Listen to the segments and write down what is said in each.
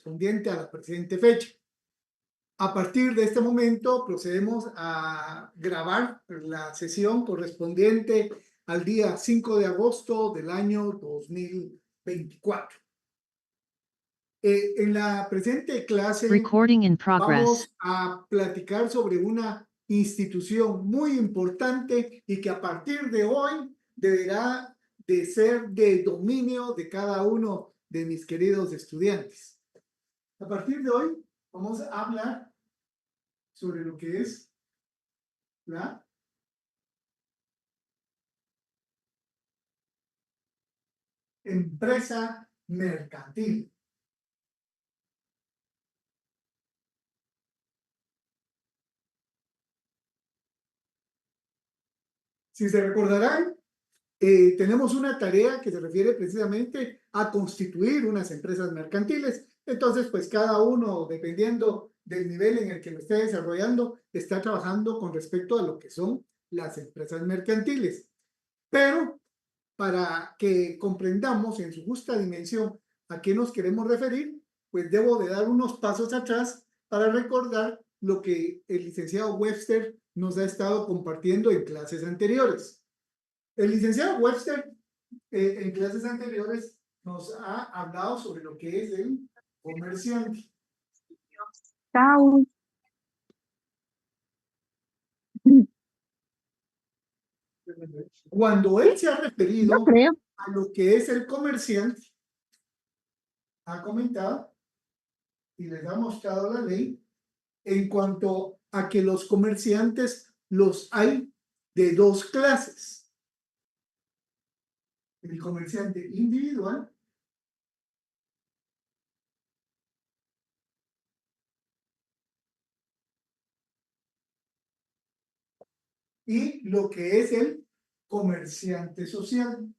correspondiente a la presente fecha. A partir de este momento procedemos a grabar la sesión correspondiente al día 5 de agosto del año 2024. En la presente clase Recording in progress. vamos a platicar sobre una institución muy importante y que a partir de hoy deberá de ser de dominio de cada uno de mis queridos estudiantes. A partir de hoy vamos a hablar sobre lo que es la empresa mercantil. Si se recordarán, tenemos una tarea que se refiere precisamente a constituir unas empresas mercantiles. Entonces, pues cada uno, dependiendo del nivel en el que lo esté desarrollando, está trabajando con respecto a lo que son las empresas mercantiles. Pero para que comprendamos en su justa dimensión a qué nos queremos referir, pues debo de dar unos pasos atrás para recordar lo que el licenciado Webster nos ha estado compartiendo en clases anteriores. El licenciado Webster en clases anteriores nos ha hablado sobre lo que es el comerciante. Chao. Cuando él se ha referido No creo. a lo que es el comerciante, ha comentado y les ha mostrado la ley en cuanto a que los comerciantes los hay de dos clases. El comerciante individual y lo que es el comerciante social.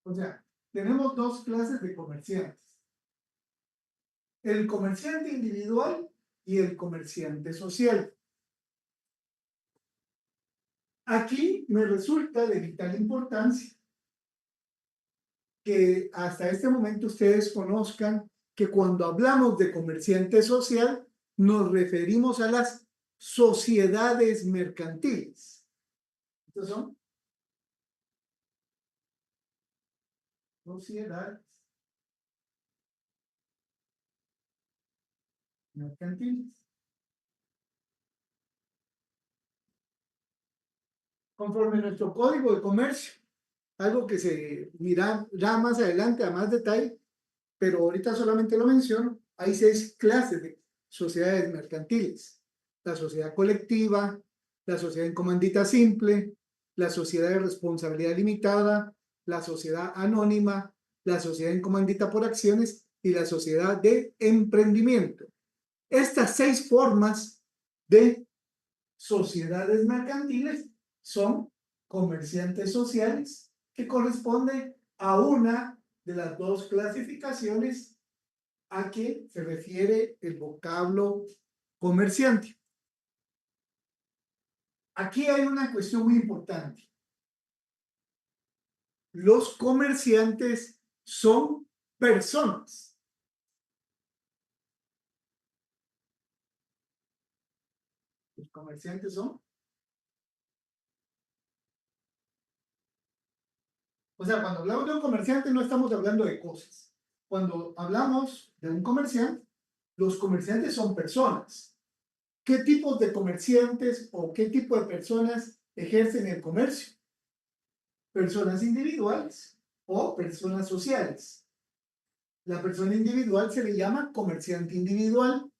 O sea, tenemos dos clases de comerciantes. El comerciante individual y el comerciante social. Aquí me resulta de vital importancia que hasta este momento ustedes conozcan que cuando hablamos de comerciante social nos referimos a las sociedades mercantiles. ¿Estos son? Sociedades mercantiles. Conforme a nuestro código de comercio, algo que se mirará más adelante a más detalle, pero ahorita solamente lo menciono, hay 6 clases de sociedades mercantiles. La sociedad colectiva, la sociedad en comandita simple, la sociedad de responsabilidad limitada, la sociedad anónima, la sociedad en comandita por acciones y la sociedad de emprendimiento. Estas 6 formas de sociedades mercantiles son comerciantes sociales, que corresponde a una de las dos clasificaciones a que se refiere el vocablo comerciante. Aquí hay una cuestión muy importante. Los comerciantes son personas. Los comerciantes son. O sea, cuando hablamos de un comerciante no estamos hablando de cosas. Cuando hablamos de un comerciante, los comerciantes son personas. ¿Qué tipos de comerciantes o qué tipo de personas ejercen el comercio? Personas individuales o personas sociales. La persona individual se le llama comerciante individual.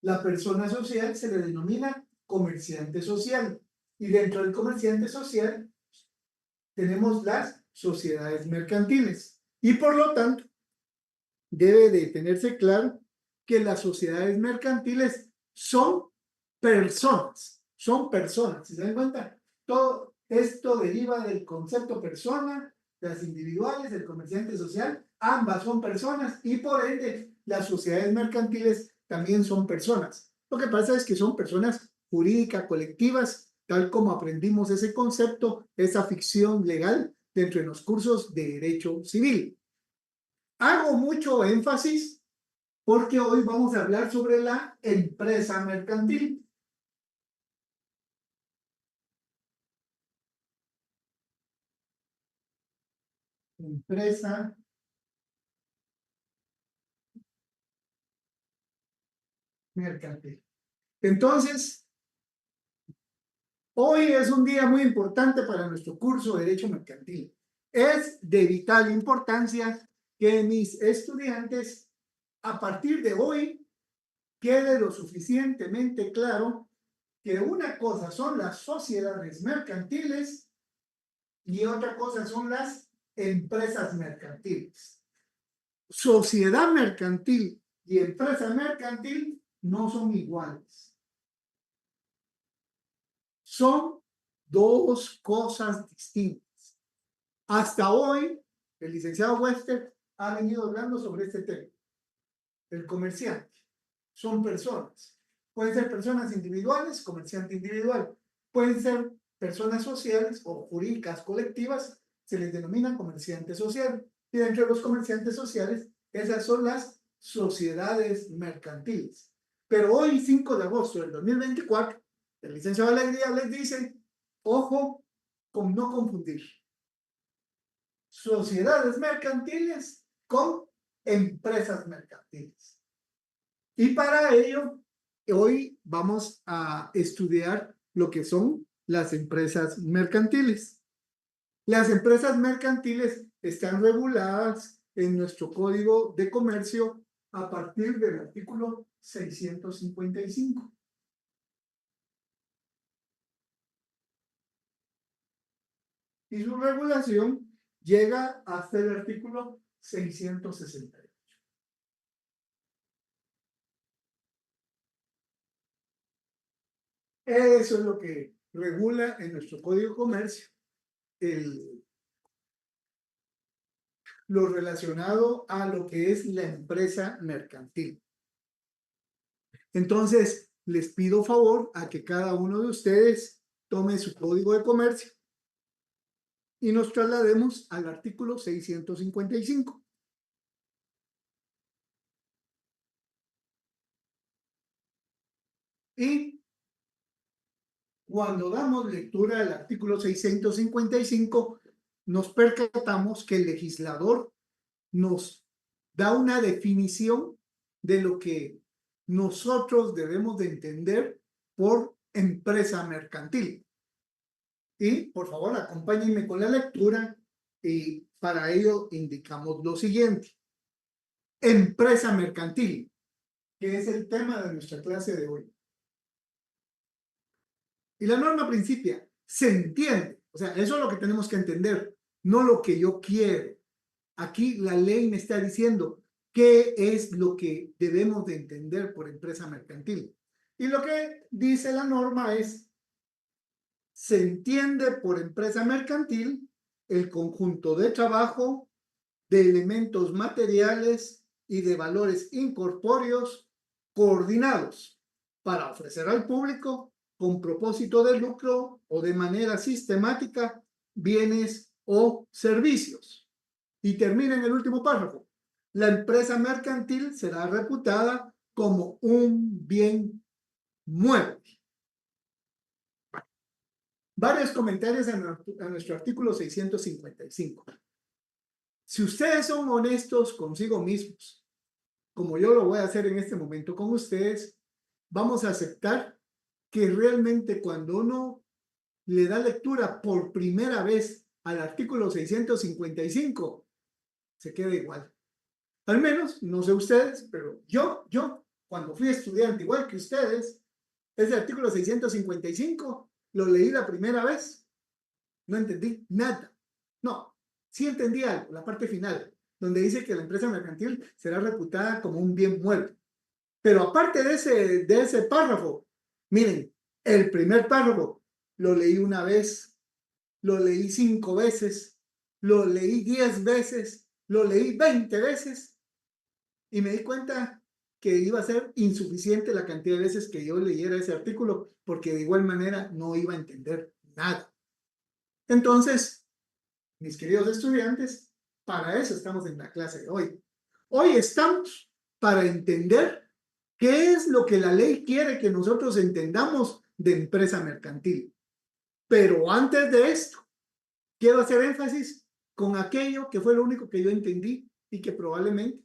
La persona social se le denomina comerciante social. Y dentro del comerciante social tenemos las sociedades mercantiles. Y por lo tanto, debe de tenerse claro que las sociedades mercantiles son personas. Son personas. ¿Se dan cuenta? Todo esto deriva del concepto persona, las individuales, el comerciante social. Ambas son personas y por ende las sociedades mercantiles también son personas. Lo que pasa es que son personas jurídica colectivas, tal como aprendimos ese concepto, esa ficción legal dentro de los cursos de Derecho Civil. Hago mucho énfasis porque hoy vamos a hablar sobre la empresa mercantil. Empresa mercantil. Entonces, hoy es un día muy importante para nuestro curso de Derecho Mercantil. Es de vital importancia que mis estudiantes, a partir de hoy, quede lo suficientemente claro que una cosa son las sociedades mercantiles y otra cosa son las empresas mercantiles. Sociedad mercantil y empresa mercantil no son iguales. Son dos cosas distintas. Hasta hoy, el licenciado Wester ha venido hablando sobre este tema. El comerciante son personas. Pueden ser personas individuales, comerciante individual. Pueden ser personas sociales o jurídicas colectivas, se les denomina comerciante social. Y dentro de los comerciantes sociales, esas son las sociedades mercantiles. Pero hoy, 5 de agosto del 2024, el licenciado Alegría les dice, ojo con no confundir sociedades mercantiles con empresas mercantiles. Y para ello, hoy vamos a estudiar lo que son las empresas mercantiles. Las empresas mercantiles están reguladas en nuestro Código de Comercio a partir del artículo 655. Y su regulación llega hasta el artículo 668. Eso es lo que regula en nuestro Código de Comercio lo relacionado a lo que es la empresa mercantil. Entonces, les pido favor a que cada uno de ustedes tome su Código de Comercio y nos traslademos al artículo 655. Y cuando damos lectura al artículo 655, nos percatamos que el legislador nos da una definición de lo que nosotros debemos de entender por empresa mercantil. Y por favor, acompáñenme con la lectura y para ello indicamos lo siguiente. Empresa mercantil, que es el tema de nuestra clase de hoy. Y la norma principia, se entiende, o sea, eso es lo que tenemos que entender, no lo que yo quiero. Aquí la ley me está diciendo qué es lo que debemos de entender por empresa mercantil. Y lo que dice la norma es, se entiende por empresa mercantil el conjunto de trabajo, de elementos materiales y de valores incorpóreos coordinados para ofrecer al público con propósito de lucro o de manera sistemática bienes o servicios. Y termina en el último párrafo. La empresa mercantil será reputada como un bien mueble. Varios comentarios a nuestro artículo 655. Si ustedes son honestos consigo mismos, como yo lo voy a hacer en este momento con ustedes, vamos a aceptar que realmente cuando uno le da lectura por primera vez al artículo 655, se queda igual. Al menos, no sé ustedes, pero yo, cuando fui estudiante igual que ustedes, ese artículo 655 lo leí la primera vez, no entendí nada. No, sí entendí algo, la parte final, donde dice que la empresa mercantil será reputada como un bien mueble. Pero aparte de ese párrafo, miren, el primer párrafo lo leí una vez, lo leí 5 veces, lo leí 10 veces, lo leí 20 veces y me di cuenta que iba a ser insuficiente la cantidad de veces que yo leyera ese artículo, porque de igual manera no iba a entender nada. Entonces, mis queridos estudiantes, para eso estamos en la clase de hoy. Hoy estamos para entender qué es lo que la ley quiere que nosotros entendamos de empresa mercantil. Pero antes de esto, quiero hacer énfasis con aquello que fue lo único que yo entendí y que probablemente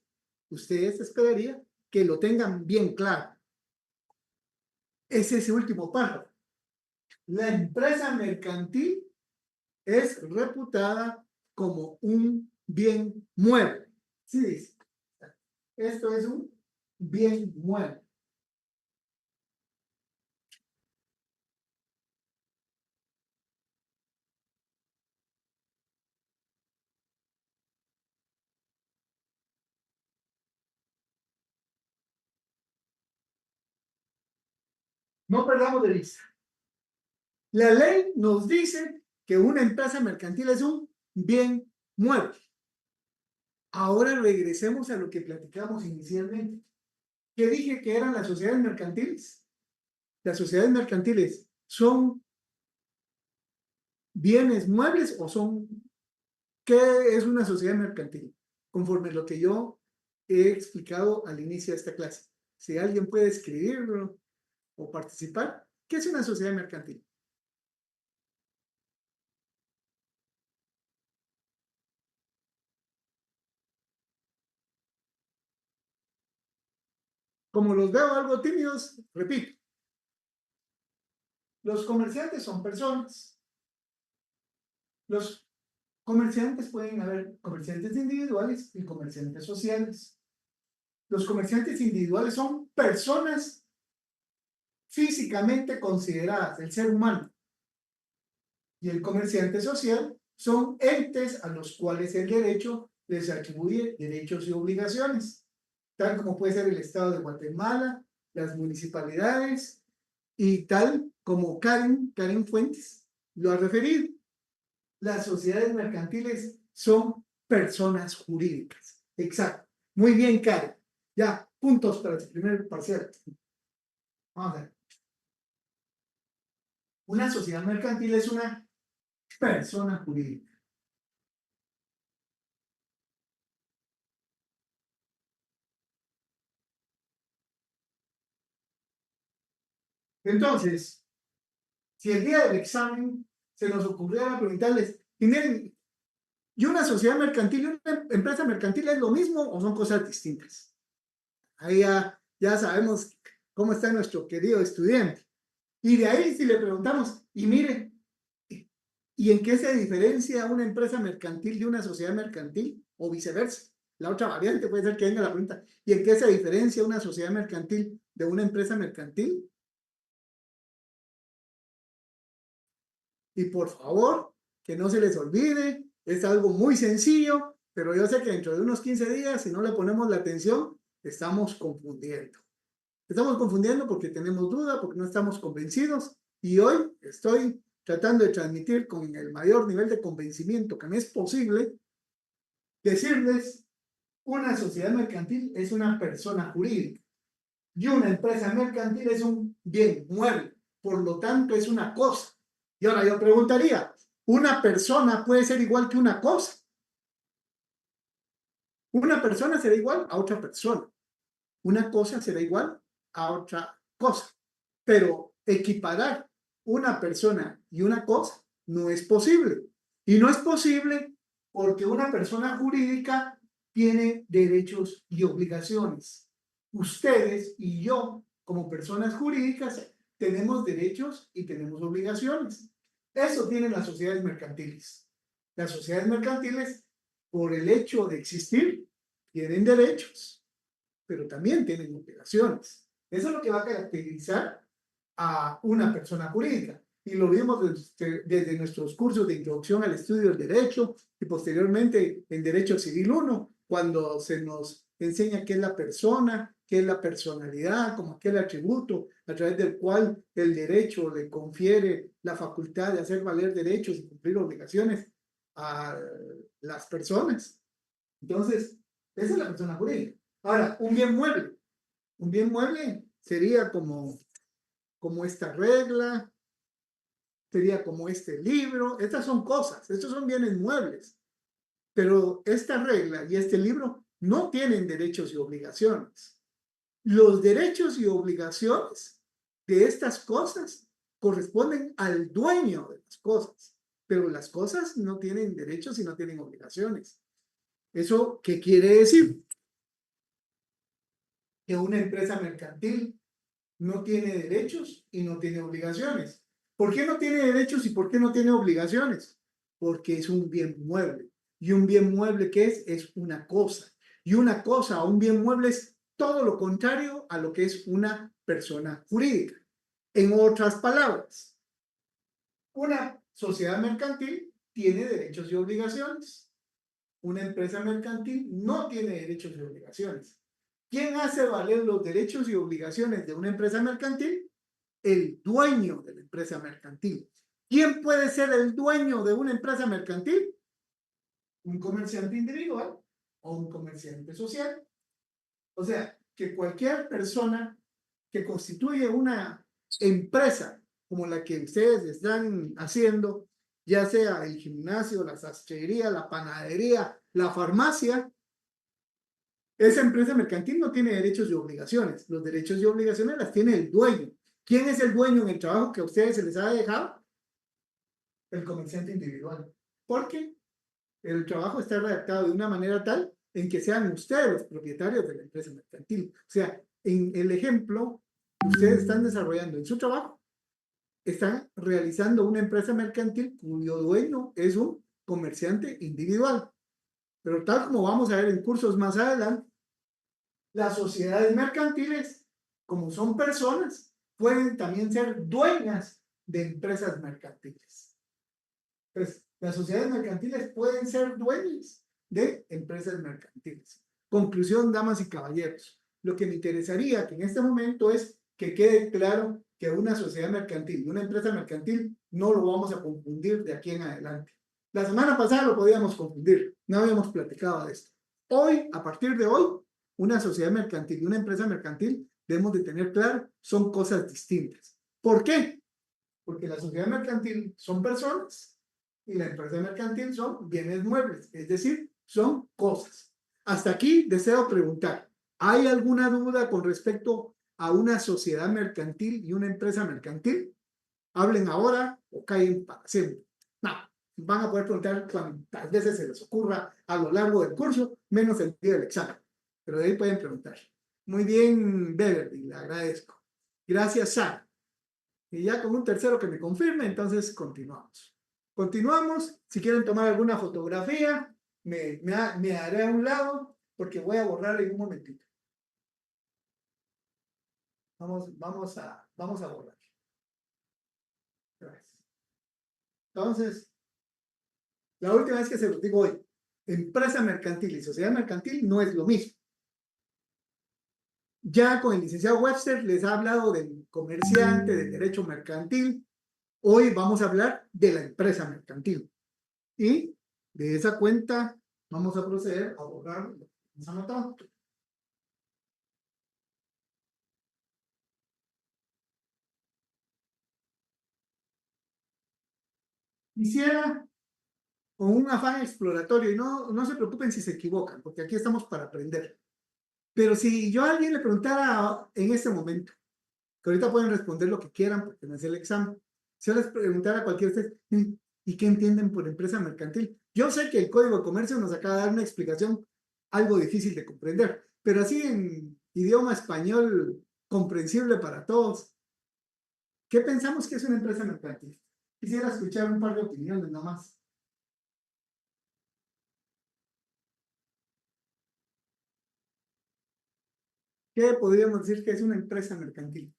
ustedes esperaría que lo tengan bien claro. Es ese último párrafo. La empresa mercantil es reputada como un bien mueble. Sí, dice. Esto es un bien mueble. No perdamos de vista. La ley nos dice que una empresa mercantil es un bien mueble. Ahora regresemos a lo que platicamos inicialmente. ¿Qué dije que eran las sociedades mercantiles? Las sociedades mercantiles son bienes muebles o son... ¿Qué es una sociedad mercantil? Conforme lo que yo he explicado al inicio de esta clase. Si alguien puede escribirlo o participar, ¿qué es una sociedad mercantil? Como los veo algo tímidos, repito. Los comerciantes son personas. Los comerciantes pueden haber comerciantes individuales y comerciantes sociales. Los comerciantes individuales son personas físicamente consideradas, el ser humano. Y el comerciante social son entes a los cuales el derecho les atribuye derechos y obligaciones, tal como puede ser el Estado de Guatemala, las municipalidades y tal como Karen Fuentes lo ha referido. Las sociedades mercantiles son personas jurídicas. Exacto. Muy bien, Karen. Ya, puntos para el primer parcial. Vamos a ver. Una sociedad mercantil es una persona jurídica. Entonces, si el día del examen se nos ocurriera preguntarles, y miren, ¿y una sociedad mercantil y una empresa mercantil es lo mismo o son cosas distintas? Ahí ya sabemos cómo está nuestro querido estudiante. Y de ahí si le preguntamos, y mire, ¿y en qué se diferencia una empresa mercantil de una sociedad mercantil? O viceversa. La otra variante puede ser que venga la pregunta, ¿y en qué se diferencia una sociedad mercantil de una empresa mercantil? Y por favor, que no se les olvide, es algo muy sencillo, pero yo sé que dentro de unos 15 días, si no le ponemos la atención, estamos confundiendo. Estamos confundiendo porque tenemos duda, porque no estamos convencidos, y hoy estoy tratando de transmitir con el mayor nivel de convencimiento que me es posible, decirles, una sociedad mercantil es una persona jurídica y una empresa mercantil es un bien mueble, por lo tanto es una cosa. Y ahora yo preguntaría, ¿una persona puede ser igual que una cosa? Una persona será igual a otra persona. Una cosa será igual a otra cosa. Pero equiparar una persona y una cosa no es posible. Y no es posible porque una persona jurídica tiene derechos y obligaciones. Ustedes y yo, como personas jurídicas, tenemos derechos y tenemos obligaciones. Eso tienen las sociedades mercantiles. Las sociedades mercantiles, por el hecho de existir, tienen derechos, pero también tienen obligaciones. Eso es lo que va a caracterizar a una persona jurídica. Y lo vimos desde nuestros cursos de introducción al estudio del derecho y posteriormente en Derecho Civil 1, cuando se nos enseña qué es la persona, qué es la personalidad, como aquel atributo a través del cual el derecho le confiere la facultad de hacer valer derechos y cumplir obligaciones a las personas. Entonces, esa es la persona jurídica. Ahora, un bien mueble. Un bien mueble sería como esta regla, sería como este libro. Estas son cosas, estos son bienes muebles. Pero esta regla y este libro no tienen derechos y obligaciones. Los derechos y obligaciones de estas cosas corresponden al dueño de las cosas, pero las cosas no tienen derechos y no tienen obligaciones. ¿Eso qué quiere decir? Que una empresa mercantil no tiene derechos y no tiene obligaciones. ¿Por qué no tiene derechos y por qué no tiene obligaciones? Porque es un bien mueble. Y un bien mueble, ¿qué es? Es una cosa. Y una cosa o un bien mueble es todo lo contrario a lo que es una persona jurídica. En otras palabras, una sociedad mercantil tiene derechos y obligaciones. Una empresa mercantil no tiene derechos y obligaciones. ¿Quién hace valer los derechos y obligaciones de una empresa mercantil? El dueño de la empresa mercantil. ¿Quién puede ser el dueño de una empresa mercantil? Un comerciante individual o un comerciante social. O sea, que cualquier persona que constituye una empresa como la que ustedes están haciendo, ya sea el gimnasio, la sastrería, la panadería, la farmacia, esa empresa mercantil no tiene derechos y obligaciones. Los derechos y obligaciones las tiene el dueño. ¿Quién es el dueño en el trabajo que a ustedes se les ha dejado? El comerciante individual. Porque el trabajo está redactado de una manera tal en que sean ustedes los propietarios de la empresa mercantil. O sea, en el ejemplo que ustedes están desarrollando en su trabajo, están realizando una empresa mercantil cuyo dueño es un comerciante individual. Pero tal como vamos a ver en cursos más adelante, las sociedades mercantiles, como son personas, pueden también ser dueñas de empresas mercantiles. Pues las sociedades mercantiles pueden ser dueñas de empresas mercantiles. Conclusión, damas y caballeros. Lo que me interesaría que en este momento es que quede claro que una sociedad mercantil y una empresa mercantil no lo vamos a confundir de aquí en adelante. La semana pasada lo podíamos confundir, no habíamos platicado de esto. Hoy, a partir de hoy, una sociedad mercantil y una empresa mercantil debemos de tener claro, son cosas distintas. ¿Por qué? Porque la sociedad mercantil son personas y la empresa mercantil son bienes muebles, es decir, son cosas. Hasta aquí deseo preguntar, ¿hay alguna duda con respecto a una sociedad mercantil y una empresa mercantil? Hablen ahora o callen para siempre. No, van a poder preguntar cuantas veces se les ocurra a lo largo del curso, menos el día del examen. Pero de ahí pueden preguntar. Muy bien, Beverly, le agradezco. Gracias, Sara. Y ya con un tercero que me confirme, entonces continuamos. Continuamos. Si quieren tomar alguna fotografía, me haré a un lado porque voy a borrar en un momentito. Vamos a borrar. Gracias. Entonces, la última vez que se los digo hoy, empresa mercantil y sociedad mercantil no es lo mismo. Ya con el licenciado Webster les ha hablado del comerciante, del derecho mercantil. Hoy vamos a hablar de la empresa mercantil. Y de esa cuenta vamos a proceder a borrar lo que hemos anotado. Quisiera, con un afán exploratorio, y no se preocupen si se equivocan, porque aquí estamos para aprender. Pero si yo a alguien le preguntara en este momento, que ahorita pueden responder lo que quieran porque no es el examen, si yo les preguntara a cualquiera de ustedes, ¿y qué entienden por empresa mercantil? Yo sé que el Código de Comercio nos acaba de dar una explicación algo difícil de comprender, pero así en idioma español comprensible para todos, ¿qué pensamos que es una empresa mercantil? Quisiera escuchar un par de opiniones nomás. ¿Qué podríamos decir que es una empresa mercantil?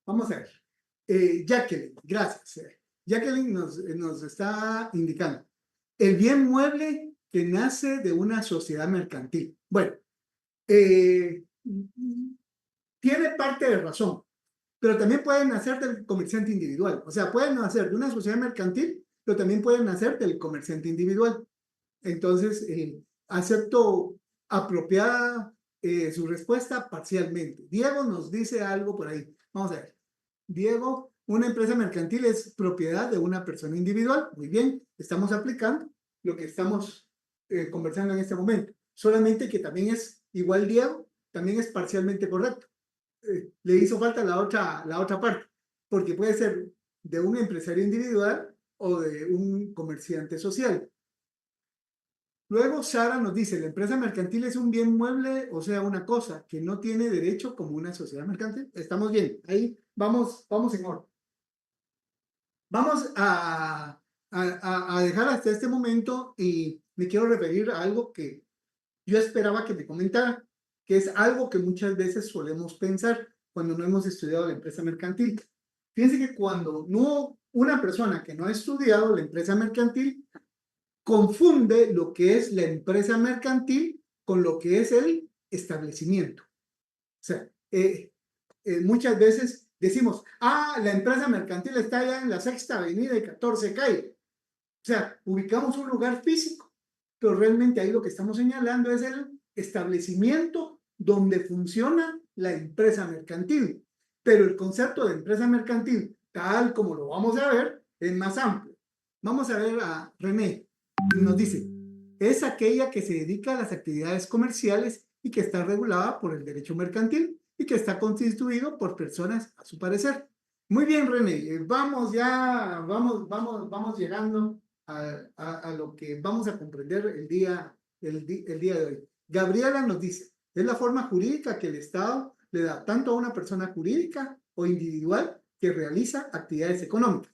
Vamos a ver. Jacqueline, gracias. Jacqueline nos está indicando. El bien mueble que nace de una sociedad mercantil. Bueno, tiene parte de razón, pero también pueden nacer del comerciante individual. O sea, pueden nacer de una sociedad mercantil, pero también pueden nacer del comerciante individual. Entonces, acepto apropiada su respuesta parcialmente. Diego nos dice algo por ahí. Vamos a ver. Diego, una empresa mercantil es propiedad de una persona individual. Muy bien, estamos aplicando lo que estamos conversando en este momento. Solamente que también es igual Diego, también es parcialmente correcto. Le hizo falta la otra parte, porque puede ser de un empresario individual o de un comerciante social. Luego Sara nos dice, la empresa mercantil es un bien mueble, o sea, una cosa que no tiene derecho como una sociedad mercantil. Estamos bien, ahí vamos en orden. Vamos a dejar hasta este momento y me quiero referir a algo que yo esperaba que me comentara, que es algo que muchas veces solemos pensar cuando no hemos estudiado la empresa mercantil. Fíjense que cuando no una persona que no ha estudiado la empresa mercantil confunde lo que es la empresa mercantil con lo que es el establecimiento. O sea, muchas veces decimos, la empresa mercantil está allá en la Sexta Avenida y 14 Calle. O sea, ubicamos un lugar físico, pero realmente ahí lo que estamos señalando es el establecimiento donde funciona la empresa mercantil. Pero el concepto de empresa mercantil, tal como lo vamos a ver, es más amplio. Vamos a ver a René. Nos dice, es aquella que se dedica a las actividades comerciales y que está regulada por el derecho mercantil y que está constituido por personas a su parecer. Muy bien, René, vamos llegando a lo que vamos a comprender el día de hoy. Gabriela nos dice, es la forma jurídica que el Estado le da tanto a una persona jurídica o individual que realiza actividades económicas.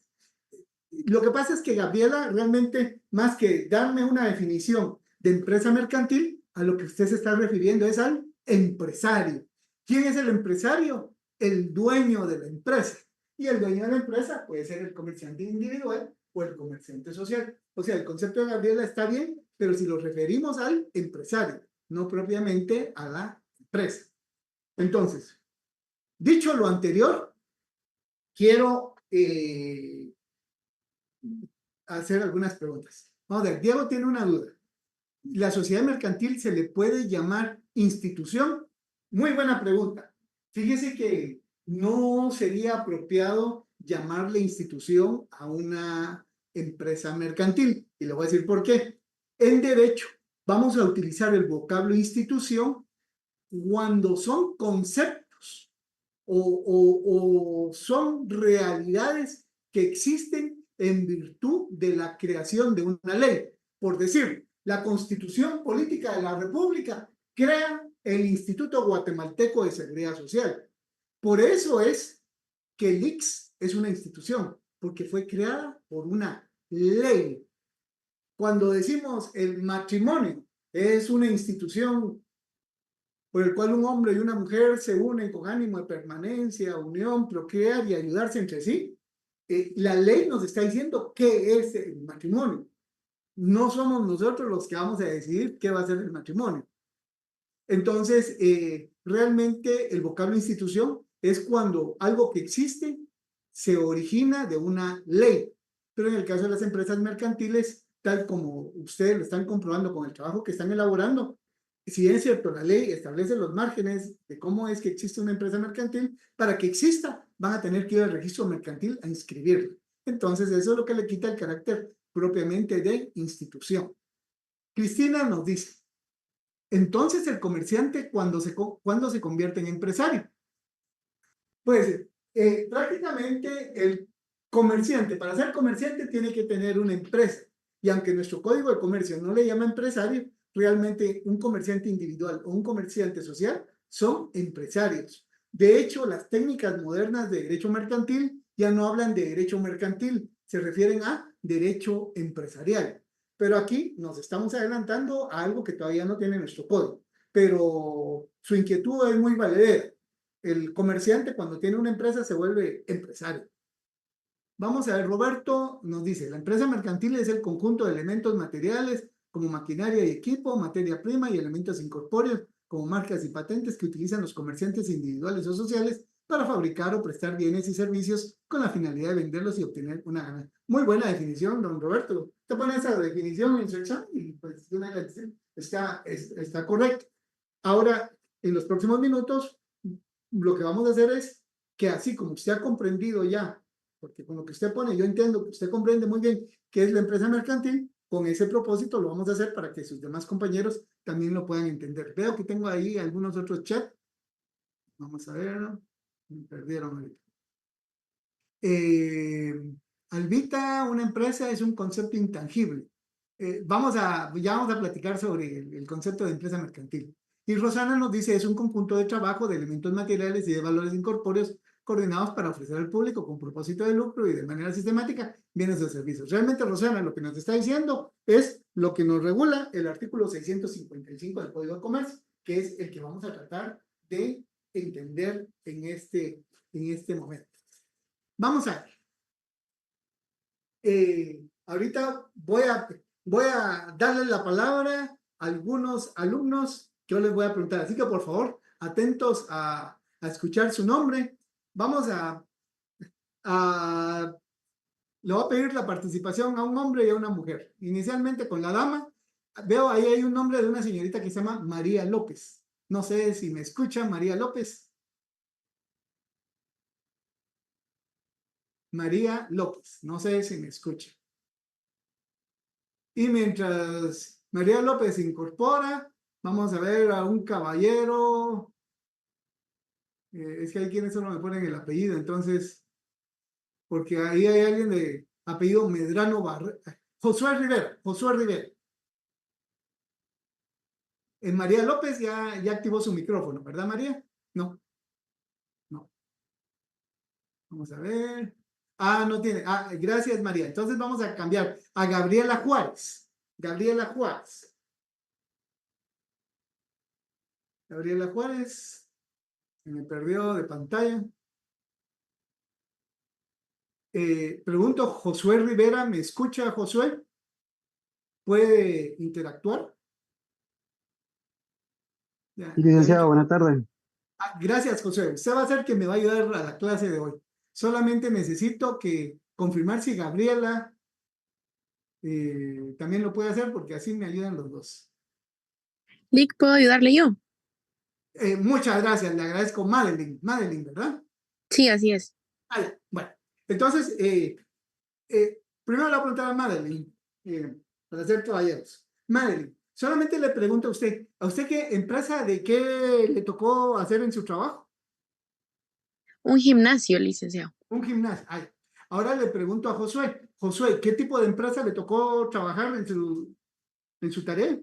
Lo que pasa es que Gabriela realmente, más que darme una definición de empresa mercantil, a lo que usted se está refiriendo es al empresario. ¿Quién es el empresario? El dueño de la empresa. Y el dueño de la empresa puede ser el comerciante individual o el comerciante social. O sea, el concepto de Gabriela está bien, pero si lo referimos al empresario, no propiamente a la empresa. Entonces, dicho lo anterior, quiero hacer algunas preguntas. Vamos a ver, Diego tiene una duda. ¿La sociedad mercantil se le puede llamar institución? Muy buena pregunta. Fíjese que no sería apropiado llamarle institución a una empresa mercantil. Y le voy a decir por qué. En derecho, vamos a utilizar el vocablo institución cuando son conceptos o son realidades que existen en virtud de la creación de una ley. Por decir, la Constitución Política de la República crea el Instituto Guatemalteco de Seguridad Social. Por eso es que el ICS es una institución, porque fue creada por una ley. Cuando decimos el matrimonio es una institución por el cual un hombre y una mujer se unen con ánimo de permanencia, unión, procrear y ayudarse entre sí, la ley nos está diciendo qué es el matrimonio. No somos nosotros los que vamos a decidir qué va a ser el matrimonio. Entonces, realmente el vocablo institución es cuando algo que existe se origina de una ley. Pero en el caso de las empresas mercantiles, tal como ustedes lo están comprobando con el trabajo que están elaborando, si bien es cierto, la ley establece los márgenes de cómo es que existe una empresa mercantil, para que exista van a tener que ir al registro mercantil a inscribirla. Entonces, eso es lo que le quita el carácter propiamente de institución. Cristina nos dice, entonces el comerciante, ¿cuándo se convierte en empresario? Pues prácticamente el comerciante, para ser comerciante tiene que tener una empresa. Y aunque nuestro código de comercio no le llama empresario, realmente un comerciante individual o un comerciante social son empresarios. De hecho, las técnicas modernas de derecho mercantil ya no hablan de derecho mercantil, se refieren a derecho empresarial. Pero aquí nos estamos adelantando a algo que todavía no tiene nuestro código. Pero su inquietud es muy valedera. El comerciante cuando tiene una empresa se vuelve empresario. Vamos a ver, Roberto nos dice, la empresa mercantil es el conjunto de elementos materiales como maquinaria y equipo, materia prima y elementos incorpóreos como marcas y patentes que utilizan los comerciantes individuales o sociales para fabricar o prestar bienes y servicios con la finalidad de venderlos y obtener una ganancia. Muy buena definición, don Roberto. Te pone esa definición en su examen y pues, está correcto. Ahora, en los próximos minutos, lo que vamos a hacer es que así como usted ha comprendido ya, porque con lo que usted pone, yo entiendo que usted comprende muy bien qué es la empresa mercantil, con ese propósito lo vamos a hacer para que sus demás compañeros también lo puedan entender. Veo que tengo ahí algunos otros chats. Vamos a ver. Me perdieron ahorita. Albita, una empresa es un concepto intangible. Ya vamos a platicar sobre el concepto de empresa mercantil. Y Rosana nos dice, es un conjunto de trabajo de elementos materiales y de valores incorpóreos coordinados para ofrecer al público con propósito de lucro y de manera sistemática bienes o servicios. Realmente, Rosana, lo que nos está diciendo es lo que nos regula el artículo 655 del Código de Comercio, que es el que vamos a tratar de entender en este momento. Vamos a ver. Ahorita voy a darle la palabra a algunos alumnos que yo les voy a preguntar. Así que, por favor, atentos a escuchar su nombre. Vamos le voy a pedir la participación a un hombre y a una mujer. Inicialmente con la dama. Veo ahí hay un nombre de una señorita que se llama María López. No sé si me escucha, María López. María López. No sé si me escucha. Y mientras María López se incorpora, vamos a ver a un caballero. Es que hay quienes solo me ponen el apellido, entonces, porque ahí hay alguien de apellido Medrano Josué Rivera. María López ya activó su micrófono, ¿verdad, María? No. Vamos a ver. No tiene. Gracias, María. Entonces vamos a cambiar a Gabriela Juárez. Gabriela Juárez. Se me perdió de pantalla. Pregunto, Josué Rivera, ¿me escucha, Josué? ¿Puede interactuar? Sí, licenciado, buenas tardes. Gracias, Josué. Usted va a ser que me va a ayudar a la clase de hoy. Solamente necesito que confirmar si Gabriela también lo puede hacer, porque así me ayudan los dos. Lick, ¿puedo ayudarle yo? Muchas gracias, le agradezco. Madeline, ¿verdad? Sí, así es. Bueno, entonces, primero le voy a preguntar a Madeline, para ser caballeros. Madeline, solamente le pregunto ¿a usted qué empresa, de qué le tocó hacer en su trabajo? Un gimnasio, licenciado. Un gimnasio. Ahora le pregunto a Josué. Josué, ¿qué tipo de empresa le tocó trabajar en su tarea?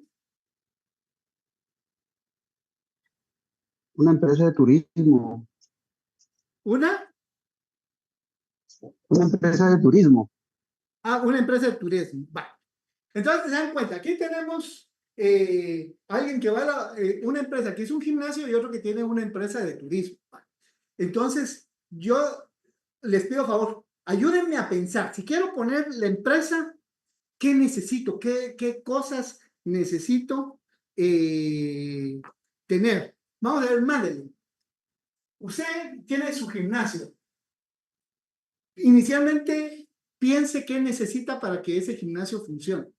Una empresa de turismo. ¿Una? Una empresa de turismo. Una empresa de turismo. Vale. Entonces, se dan cuenta, aquí tenemos alguien que va a una empresa que es un gimnasio y otro que tiene una empresa de turismo. Entonces, yo les pido favor, ayúdenme a pensar, si quiero poner la empresa, ¿qué necesito? ¿Qué cosas necesito tener? Vamos a ver, Madeline. Usted tiene su gimnasio. Inicialmente, piense qué necesita para que ese gimnasio funcione.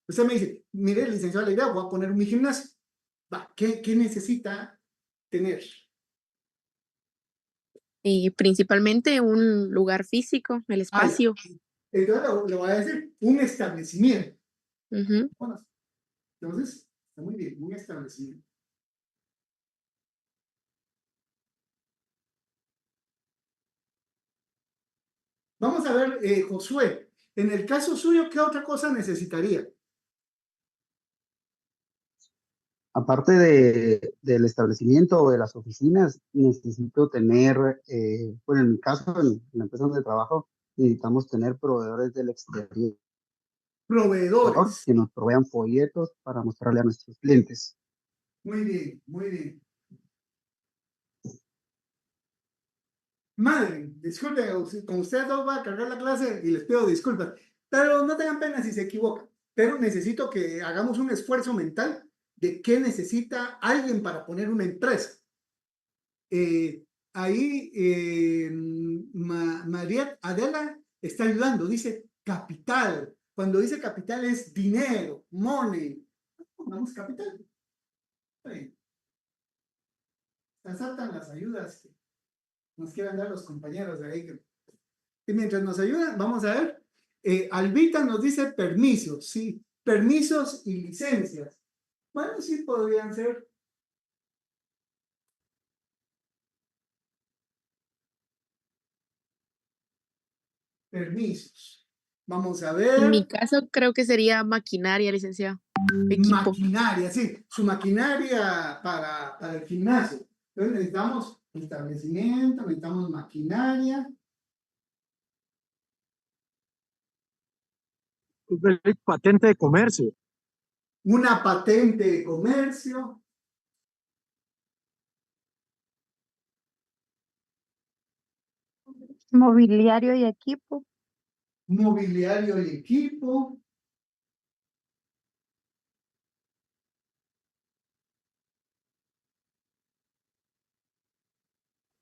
Usted me dice, mire, licenciado, la idea, voy a poner mi gimnasio. ¿Qué necesita tener? Principalmente un lugar físico, el espacio. Entonces le voy a decir un establecimiento. Uh-huh. Bueno, entonces, está muy bien, un establecimiento. Vamos a ver, Josué, en el caso suyo, ¿qué otra cosa necesitaría? Aparte del establecimiento o de las oficinas, necesito tener, bueno, en mi caso, en la empresa donde trabajo, necesitamos tener proveedores del exterior Proveedores. que nos provean folletos para mostrarle a nuestros clientes. Muy bien, muy bien. Madre, disculpen, con ustedes dos voy a cargar la clase y les pido disculpas, pero no tengan pena si se equivocan, pero necesito que hagamos un esfuerzo mental de qué necesita alguien para poner una empresa. Ahí María Adela está ayudando, dice capital, Cuando dice capital es dinero, money. Pongamos capital. Sí. Saltan las ayudas que nos quieran dar los compañeros de ahí. Y mientras nos ayudan, vamos a ver. Albita nos dice permisos, sí. Permisos y licencias. Bueno, sí podrían ser. Permisos. Vamos a En mi ver. caso creo que sería maquinaria, licenciado. Equipo. Maquinaria, sí. Su maquinaria para el gimnasio. Entonces necesitamos establecimiento, necesitamos maquinaria. Patente de comercio. Una patente de comercio. Mobiliario y equipo. Mobiliario y equipo.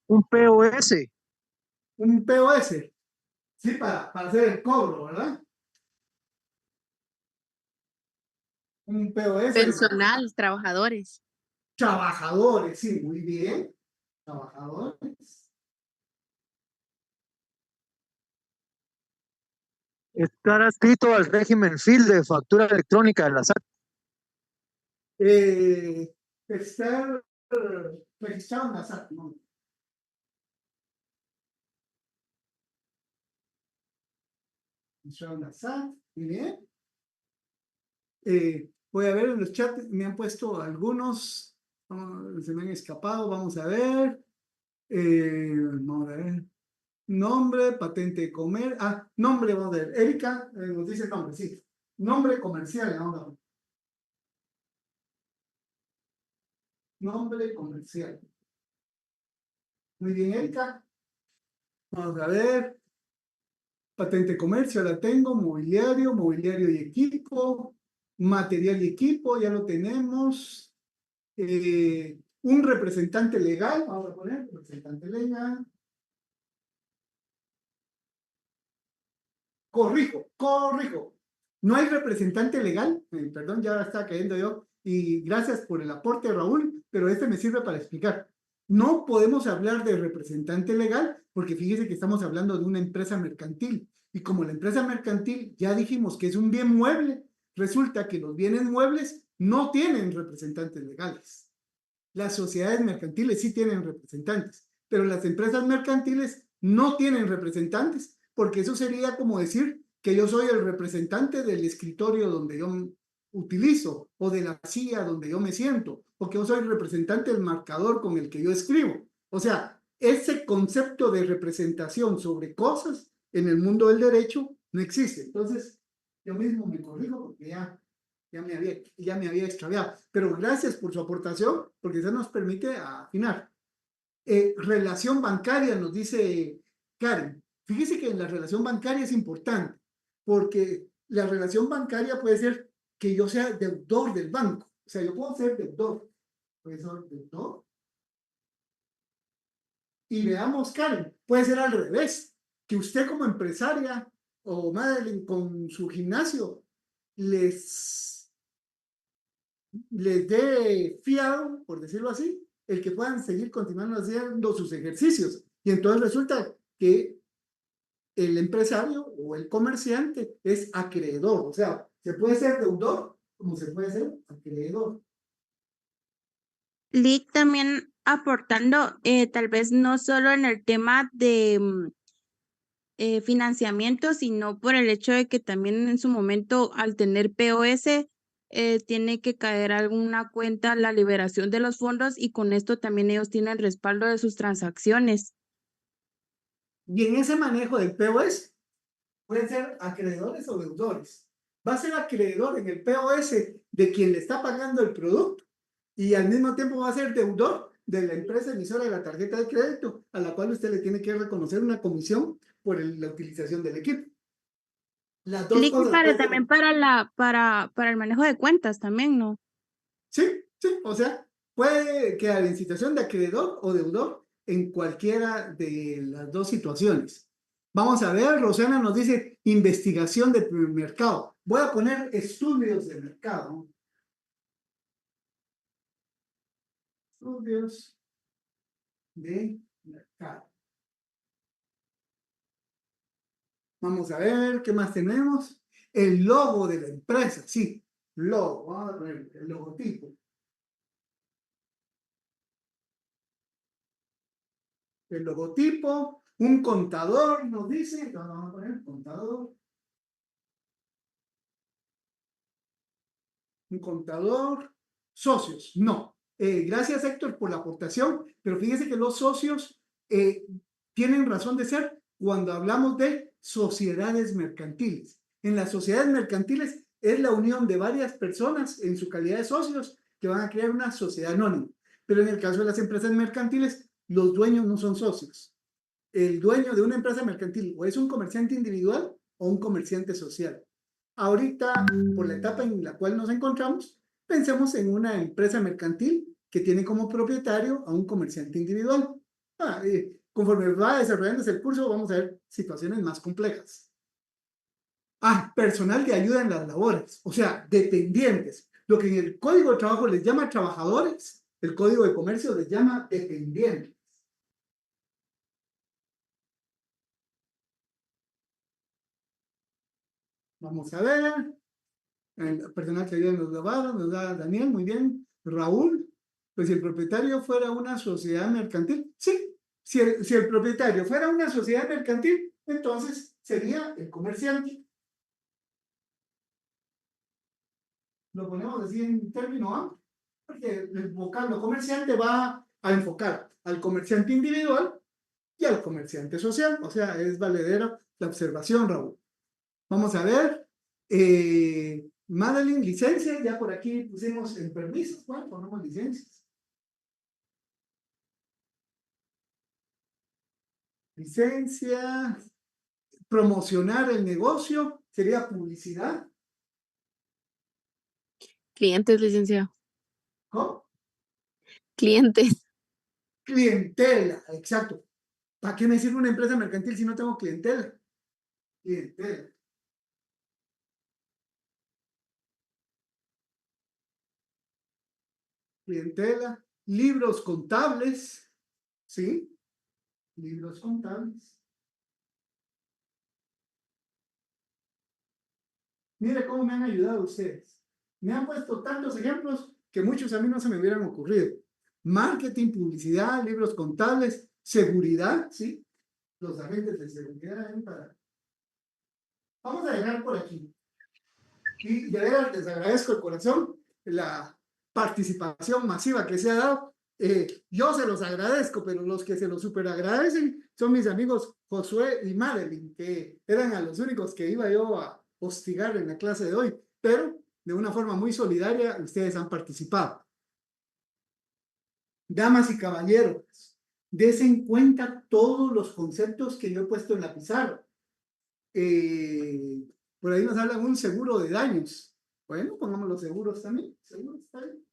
Un POS. Un POS. Sí, para hacer el cobro, ¿verdad? Un POS. Personal, trabajadores. Trabajadores, sí, muy bien. Trabajadores. Estar adscrito al régimen FIL de factura electrónica de la SAT. Estar registrado en la SAT, ¿no? Registrado en la SAT, muy bien. Voy a ver en los chats, me han puesto algunos, se me han escapado, vamos a ver. Vamos a ver. Nombre, patente de comer. Nombre, vamos a ver. Erika nos dice nombre, sí. Nombre comercial, vamos a ver. Nombre comercial. Muy bien, Erika. Vamos a ver. Patente de comercio, la tengo. Mobiliario, mobiliario y equipo. Material y equipo, ya lo tenemos. Un representante legal, vamos a poner representante legal. Corrijo. No hay representante legal, perdón, ya está cayendo yo, y gracias por el aporte, Raúl, pero este me sirve para explicar. No podemos hablar de representante legal porque fíjese que estamos hablando de una empresa mercantil, y como la empresa mercantil ya dijimos que es un bien mueble, resulta que los bienes muebles no tienen representantes legales. Las sociedades mercantiles sí tienen representantes, pero las empresas mercantiles no tienen representantes, porque eso sería como decir que yo soy el representante del escritorio donde yo utilizo, o de la silla donde yo me siento, o que yo soy el representante del marcador con el que yo escribo. O sea, ese concepto de representación sobre cosas en el mundo del derecho no existe. Entonces, yo mismo me corrijo porque ya me había extraviado. Pero gracias por su aportación, porque eso nos permite afinar. Relación bancaria, nos dice Karen. Fíjese que en la relación bancaria es importante, porque la relación bancaria puede ser que yo sea deudor del banco. O sea, yo puedo ser deudor. Puede ser deudor. Y veamos, Karen, puede ser al revés, que usted como empresaria o Madeline con su gimnasio les dé fiado, por decirlo así, el que puedan seguir continuando haciendo sus ejercicios. Y entonces resulta que el empresario o el comerciante es acreedor. O sea, se puede ser deudor como se puede ser acreedor. Lick también aportando, tal vez no solo en el tema de financiamiento, sino por el hecho de que también en su momento al tener POS tiene que caer alguna cuenta la liberación de los fondos y con esto también ellos tienen respaldo de sus transacciones. Y en ese manejo del POS pueden ser acreedores o deudores. Va a ser acreedor en el POS de quien le está pagando el producto y al mismo tiempo va a ser deudor de la empresa emisora de la tarjeta de crédito, a la cual usted le tiene que reconocer una comisión por la utilización del equipo. Las dos Lick cosas. también para el manejo de cuentas también, ¿no? Sí, o sea, puede quedar en situación de acreedor o deudor en cualquiera de las dos situaciones. Vamos a ver, Rosana nos dice investigación de mercado. Voy a poner estudios de mercado. Estudios de mercado. Vamos a ver, ¿qué más tenemos? El logo de la empresa, sí, logo, vamos a poner el logotipo. El logotipo, un contador nos dice, entonces vamos a poner contador. Un contador, socios, no. Gracias Héctor por la aportación, pero fíjese que los socios tienen razón de ser cuando hablamos de sociedades mercantiles. En las sociedades mercantiles es la unión de varias personas en su calidad de socios que van a crear una sociedad anónima. Pero en el caso de las empresas mercantiles, los dueños no son socios. El dueño de una empresa mercantil o es un comerciante individual o un comerciante social. Ahorita, por la etapa en la cual nos encontramos, pensemos en una empresa mercantil que tiene como propietario a un comerciante individual. Conforme va desarrollándose el curso, vamos a ver situaciones más complejas. Personal de ayuda en las labores, o sea, dependientes. Lo que en el Código de Trabajo les llama trabajadores, el Código de Comercio les llama dependientes. Vamos a ver. El personal que ayuda en los lavados, nos da Daniel, muy bien. Raúl, pues si el propietario fuera una sociedad mercantil, sí, si el propietario fuera una sociedad mercantil, entonces sería el comerciante. Lo ponemos así en término amplio, porque el vocablo comerciante va a enfocar al comerciante individual y al comerciante social, o sea, es valedera la observación, Raúl. Vamos a ver, Madeline, licencia, ya por aquí pusimos en permisos, bueno, ponemos licencias. Licencia, promocionar el negocio, sería publicidad. Clientes, licenciado. ¿Cómo? Clientes. Clientela, exacto. ¿Para qué me sirve una empresa mercantil si no tengo clientela? Clientela. Clientela, libros contables, ¿sí? Libros contables. Mire cómo me han ayudado ustedes. Me han puesto tantos ejemplos que muchos a mí no se me hubieran ocurrido. Marketing, publicidad, libros contables, seguridad, ¿sí? Los agentes de seguridad. Vamos a dejar por aquí. Y de verdad les agradezco de corazón la participación masiva que se ha dado. Yo se los agradezco, pero los que se los super agradecen son mis amigos Josué y Madeline, que eran a los únicos que iba yo a hostigar en la clase de hoy, pero de una forma muy solidaria ustedes han participado. Damas y caballeros, desen cuenta todos los conceptos que yo he puesto en la pizarra. Por ahí nos hablan un seguro de daños. Bueno, pongamos los seguros también. Seguros está bien.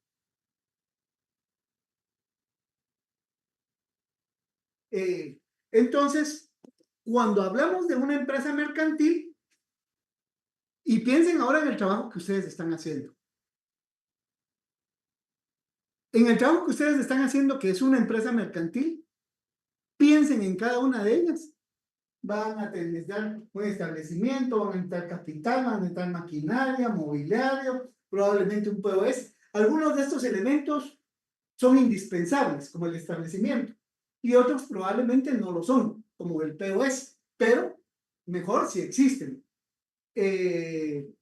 Entonces, cuando hablamos de una empresa mercantil, y piensen ahora en el trabajo que ustedes están haciendo. En el trabajo que ustedes están haciendo, que es una empresa mercantil, piensen en cada una de ellas. Van a necesitar un establecimiento, van a necesitar capital, van a necesitar maquinaria, mobiliario, probablemente un POS. Algunos de estos elementos son indispensables, como el establecimiento, y otros probablemente no lo son, como el POS, pero mejor si existen.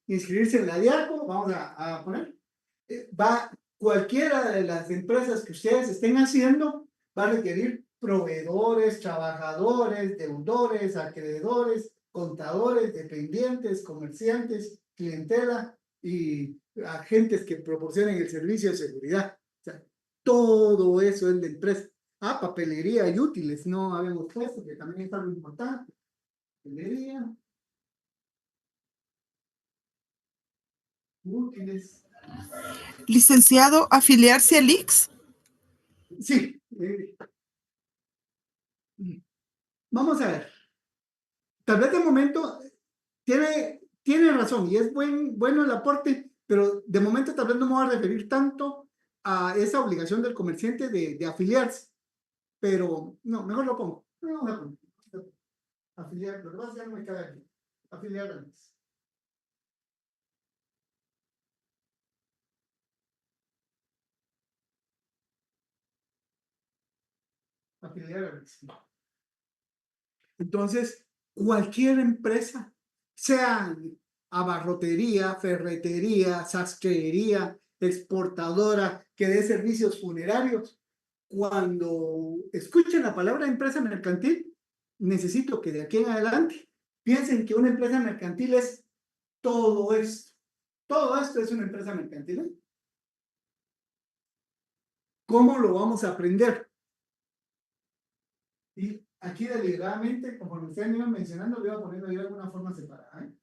Inscribirse en la DIACO, vamos a poner, cualquiera de las empresas que ustedes estén haciendo va a requerir proveedores, trabajadores, deudores, acreedores, contadores, dependientes, comerciantes, clientela y agentes que proporcionen el servicio de seguridad. O sea, todo eso es la empresa. Papelería y útiles, no habíamos puesto, que también es algo importante. Papelería, útiles. Licenciado, ¿afiliarse al IX? Sí. Vamos a ver. tal vez de momento tiene razón y es bueno el aporte, pero de momento tal vez no me voy a referir tanto a esa obligación del comerciante de afiliarse. Pero no, mejor lo pongo. No, no, no. Afiliar, lo que pasa es que ya no me cae aquí. Afiliar antes. Afiliar antes. Entonces, cualquier empresa, sea abarrotería, ferretería, sastrería, exportadora, que dé servicios funerarios, cuando escuchen la palabra empresa mercantil, necesito que de aquí en adelante piensen que una empresa mercantil es todo esto. Todo esto es una empresa mercantil, ¿eh? ¿Cómo lo vamos a aprender? Y aquí deliberadamente, conforme ustedes me iban mencionando, le voy a poner de alguna forma separada, ¿eh?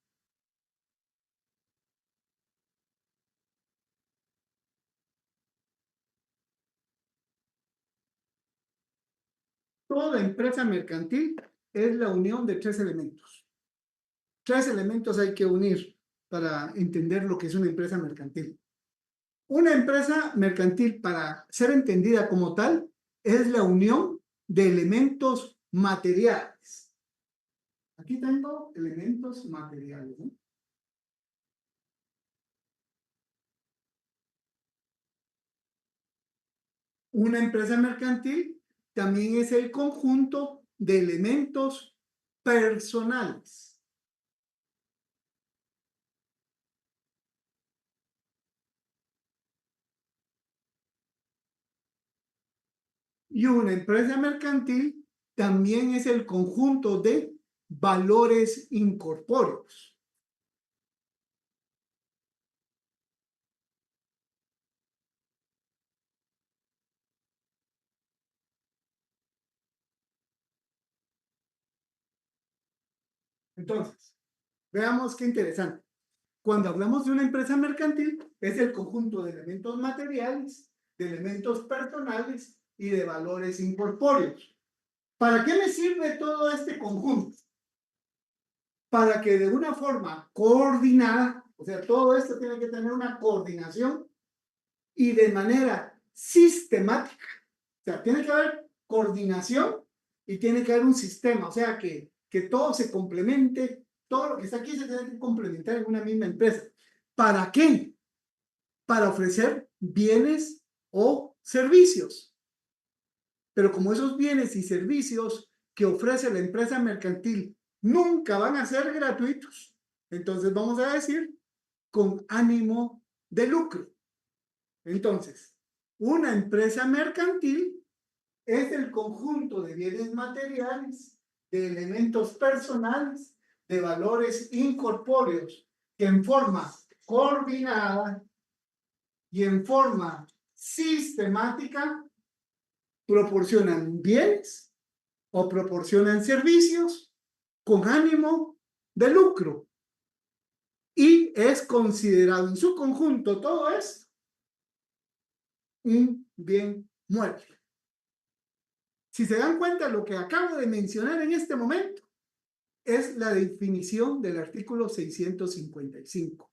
Toda empresa mercantil es la unión de tres elementos. Tres elementos hay que unir para entender lo que es una empresa mercantil. Una empresa mercantil, para ser entendida como tal, es la unión de elementos materiales. Aquí tengo elementos materiales, ¿no? Una empresa mercantil también es el conjunto de elementos personales. Y una empresa mercantil también es el conjunto de valores incorpóreos. Entonces, veamos qué interesante. Cuando hablamos de una empresa mercantil, es el conjunto de elementos materiales, de elementos personales y de valores incorpóreos. ¿Para qué me sirve todo este conjunto? Para que de una forma coordinada, o sea, todo esto tiene que tener una coordinación y de manera sistemática. O sea, tiene que haber coordinación y tiene que haber un sistema, o sea, que todo se complemente, todo lo que está aquí se tiene que complementar en una misma empresa. ¿Para qué? Para ofrecer bienes o servicios. Pero como esos bienes y servicios que ofrece la empresa mercantil nunca van a ser gratuitos, entonces vamos a decir con ánimo de lucro. Entonces, una empresa mercantil es el conjunto de bienes materiales, de elementos personales, de valores incorpóreos que en forma coordinada y en forma sistemática proporcionan bienes o proporcionan servicios con ánimo de lucro. Y es considerado en su conjunto todo esto un bien mueble. Si se dan cuenta, lo que acabo de mencionar en este momento es la definición del artículo 655.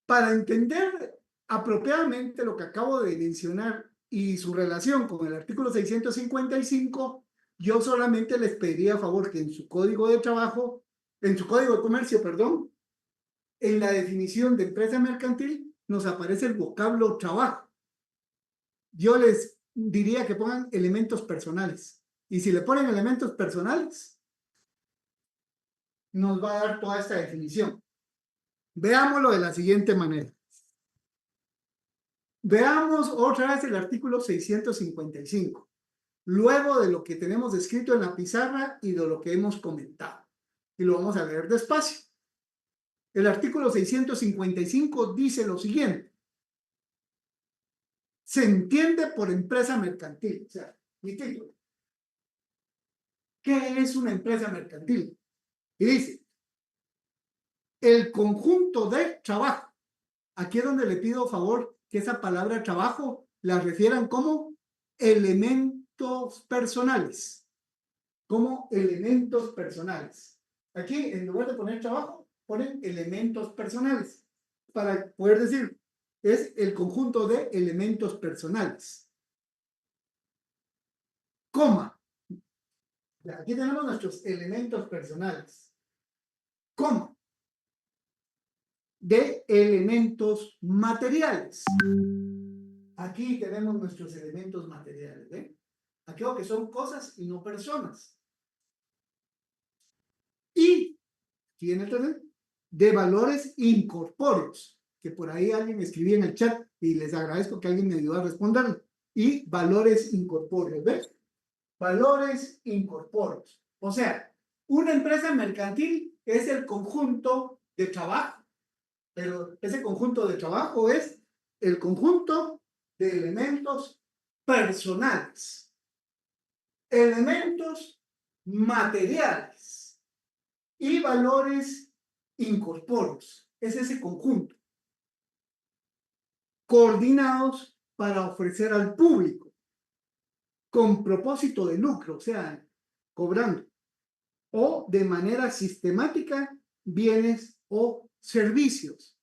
Para entender apropiadamente lo que acabo de mencionar y su relación con el artículo 655, yo solamente les pediría a favor que en su código de trabajo, en su código de comercio, perdón, en la definición de empresa mercantil nos aparece el vocablo trabajo. Yo les diría que pongan elementos personales. Y si le ponen elementos personales, nos va a dar toda esta definición. Veámoslo de la siguiente manera. Veamos otra vez el artículo 655, luego de lo que tenemos escrito en la pizarra y de lo que hemos comentado. Y lo vamos a leer despacio. El artículo 655 dice lo siguiente. Se entiende por empresa mercantil. O sea, mi título. ¿Qué es una empresa mercantil? Y dice, el conjunto de trabajo. Aquí es donde le pido favor que esa palabra trabajo la refieran como elementos personales. como elementos personales. Aquí, en lugar de poner trabajo, ponen elementos personales para poder decir, es el conjunto de elementos personales. Coma. Aquí tenemos nuestros elementos personales. Coma. De elementos materiales. Aquí tenemos nuestros elementos materiales. ¿Ven? Aquello que son cosas y no personas. Y tiene también de valores incorpóreos, que por ahí alguien escribía en el chat y les agradezco que alguien me ayudó a responder. Y valores incorpóreos. ¿Ves? Valores incorpóreos. O sea, una empresa mercantil es el conjunto de trabajo, pero ese conjunto de trabajo es el conjunto de elementos personales, elementos materiales y valores incorpóreos. Es ese conjunto, coordinados para ofrecer al público, con propósito de lucro, o sea, cobrando, o de manera sistemática, bienes o servicios.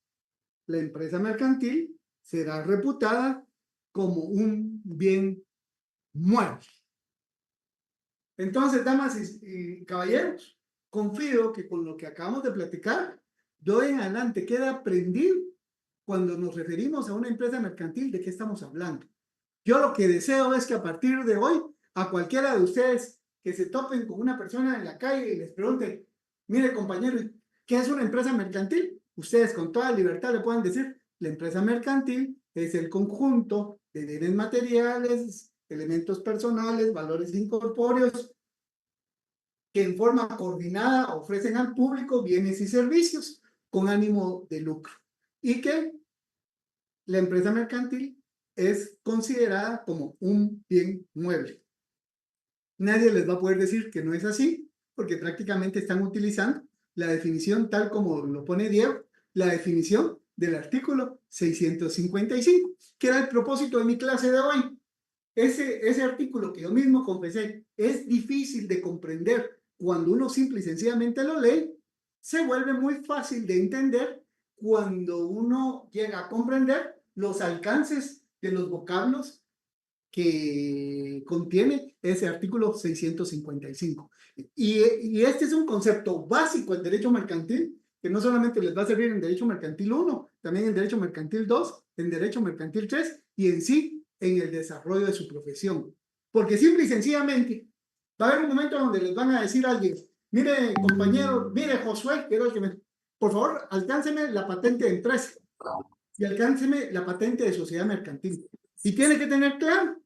La empresa mercantil será reputada como un bien mueble. Entonces, damas y caballeros, confío que con lo que acabamos de platicar, de hoy en adelante queda aprendido cuando nos referimos a una empresa mercantil, de qué estamos hablando. Yo lo que deseo es que a partir de hoy, a cualquiera de ustedes que se topen con una persona en la calle y les pregunte, mire compañero, ¿qué es una empresa mercantil? Ustedes con toda libertad le pueden decir, la empresa mercantil es el conjunto de bienes materiales, elementos personales, valores incorpóreos, que en forma coordinada ofrecen al público bienes y servicios con ánimo de lucro. Y que la empresa mercantil es considerada como un bien mueble. Nadie les va a poder decir que no es así, porque prácticamente están utilizando la definición tal como lo pone Diego, la definición del artículo 655, que era el propósito de mi clase de hoy. Ese artículo que yo mismo confesé es difícil de comprender cuando uno simple y sencillamente lo lee, se vuelve muy fácil de entender cuando uno llega a comprender los alcances de los vocablos que contiene ese artículo 655. Y este es un concepto básico en derecho mercantil, que no solamente les va a servir en derecho mercantil 1, también en derecho mercantil 2, en derecho mercantil 3 y en sí en el desarrollo de su profesión. Porque simple y sencillamente va a haber un momento donde les van a decir a alguien, mire compañero, mire Josué, por favor alcánceme la patente de empresa y alcánceme la patente de sociedad mercantil. Y tiene que tener claro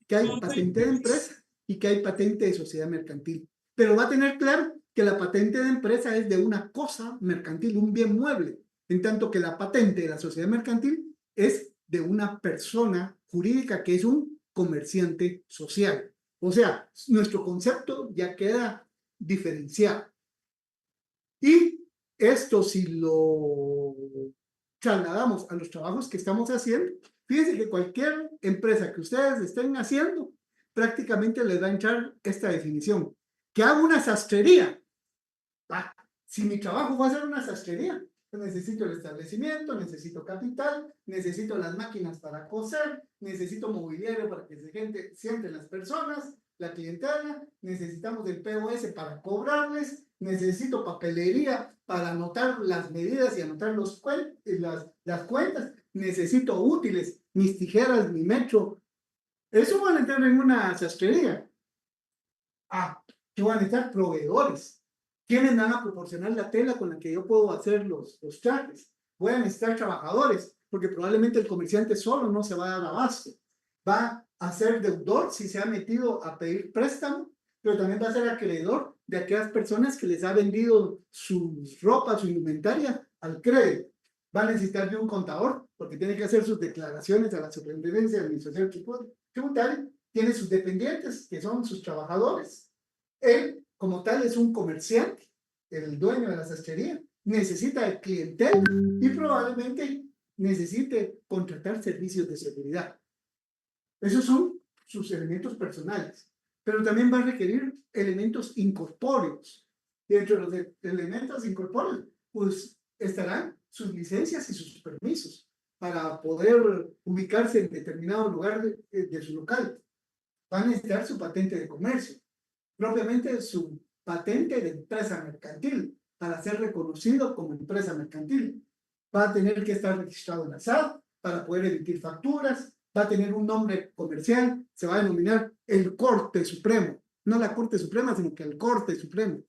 que hay patente de empresa y que hay patente de sociedad mercantil. Pero va a tener claro que la patente de empresa es de una cosa mercantil, un bien mueble, en tanto que la patente de la sociedad mercantil es de una persona jurídica que es un comerciante social. O sea, nuestro concepto ya queda diferenciado. Y esto si lo trasladamos a los trabajos que estamos haciendo, fíjense que cualquier empresa que ustedes estén haciendo, prácticamente les va a entrar esta definición. Que hago una sastrería. Si mi trabajo va a ser una sastrería, pues necesito el establecimiento, necesito capital, necesito las máquinas para coser, necesito mobiliario para que se sienten las personas, la clientela, necesitamos el POS para cobrarles, necesito papelería para anotar las medidas y anotar las cuentas, necesito útiles, mis tijeras, mi metro. Eso van a entrar en una sastrería. Que van a estar proveedores. ¿Quiénes me van a proporcionar la tela con la que yo puedo hacer los trajes? Voy a necesitar trabajadores, porque probablemente el comerciante solo no se va a dar abasto. Va a ser deudor si se ha metido a pedir préstamo, pero también va a ser acreedor de aquellas personas que les ha vendido sus ropas, su indumentaria al crédito. Va a necesitar de un contador, porque tiene que hacer sus declaraciones a la Superintendencia de Administración Tributaria. Tiene sus dependientes, que son sus trabajadores. Él, como tal, es un comerciante, el dueño de la sastrería, necesita el clientela y probablemente necesite contratar servicios de seguridad. Esos son sus elementos personales. pero también va a requerir elementos incorpóreos. Dentro de los elementos incorpóreos, pues estarán sus licencias y sus permisos para poder ubicarse en determinado lugar de su local. Va a necesitar su patente de comercio, propiamente su patente de empresa mercantil, para ser reconocido como empresa mercantil. Va a tener que estar registrado en la SAT para poder emitir facturas, va a tener un nombre comercial, se va a denominar el Corte Supremo, no la Corte Suprema, sino que el Corte Supremo.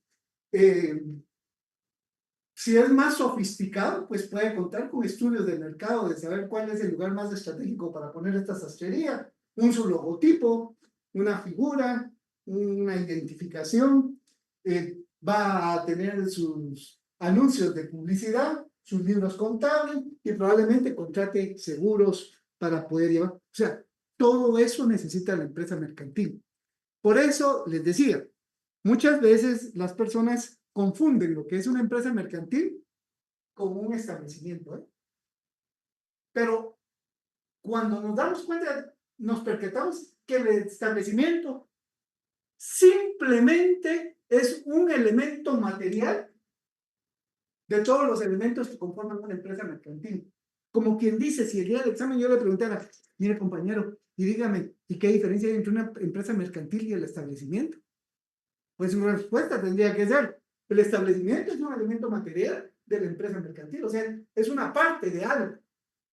Si es más sofisticado, pues puede contar con estudios del mercado, de saber cuál es el lugar más estratégico para poner esta sastrería, su logotipo, una figura, una identificación, va a tener sus anuncios de publicidad, sus libros contables y probablemente contrate seguros para poder llevar. O sea, todo eso necesita la empresa mercantil. Por eso les decía, muchas veces las personas confunden lo que es una empresa mercantil con un establecimiento, ¿eh? Pero cuando nos damos cuenta, nos percatamos que el establecimiento simplemente es un elemento material de todos los elementos que conforman una empresa mercantil. Como quien dice, si el día del examen yo le preguntara, mire compañero, y dígame, ¿y qué diferencia hay entre una empresa mercantil y el establecimiento? Pues una respuesta tendría que ser, el establecimiento es un elemento material de la empresa mercantil, o sea, es una parte de algo.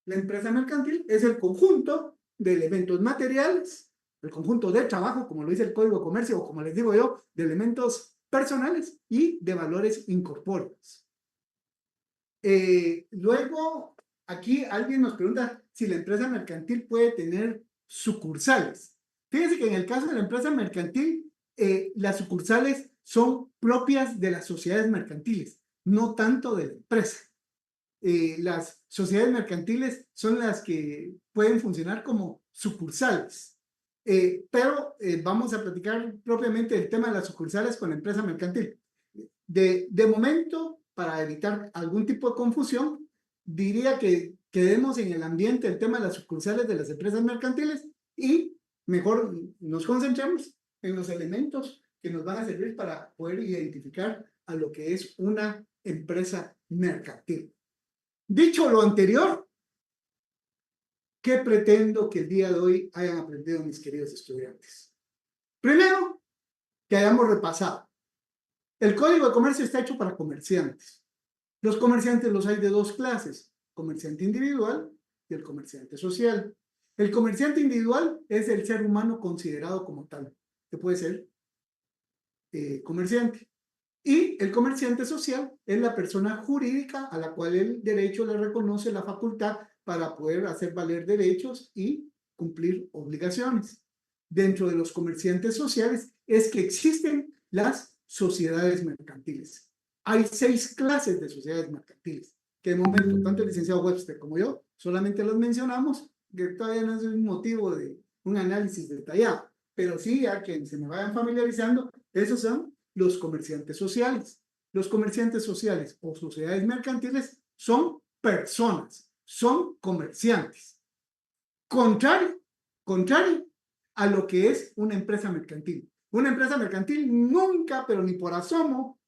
La empresa mercantil es el conjunto de elementos materiales, el conjunto de trabajo, como lo dice el Código de Comercio, o como les digo yo, de elementos personales y de valores incorpóreos. Luego, aquí alguien nos pregunta si la empresa mercantil puede tener sucursales. Fíjense que en el caso de la empresa mercantil, las sucursales son propias de las sociedades mercantiles, no tanto de la empresa. Las sociedades mercantiles son las que pueden funcionar como sucursales. Pero vamos a platicar propiamente del tema de las sucursales con la empresa mercantil. De momento, para evitar algún tipo de confusión, diría que quedemos en el ambiente el tema de las sucursales de las empresas mercantiles y mejor nos concentremos en los elementos que nos van a servir para poder identificar a lo que es una empresa mercantil. Dicho lo anterior, ¿qué pretendo que el día de hoy hayan aprendido mis queridos estudiantes? Primero, que hayamos repasado. El Código de Comercio está hecho para comerciantes. Los comerciantes los hay de dos clases, comerciante individual y el comerciante social. El comerciante individual es el ser humano considerado como tal, que puede ser comerciante. Y el comerciante social es la persona jurídica a la cual el derecho le reconoce la facultad para poder hacer valer derechos y cumplir obligaciones. Dentro de los comerciantes sociales es que existen las sociedades mercantiles. Hay 6 clases de sociedades mercantiles, que de momento tanto el licenciado Webster como yo solamente los mencionamos, que todavía no es un motivo de un análisis detallado, pero sí a quienes se me vayan familiarizando, esos son los comerciantes sociales. Los comerciantes sociales o sociedades mercantiles son personas, son comerciantes. Contrario a lo que es una empresa mercantil. Una empresa mercantil nunca, pero ni por asomo,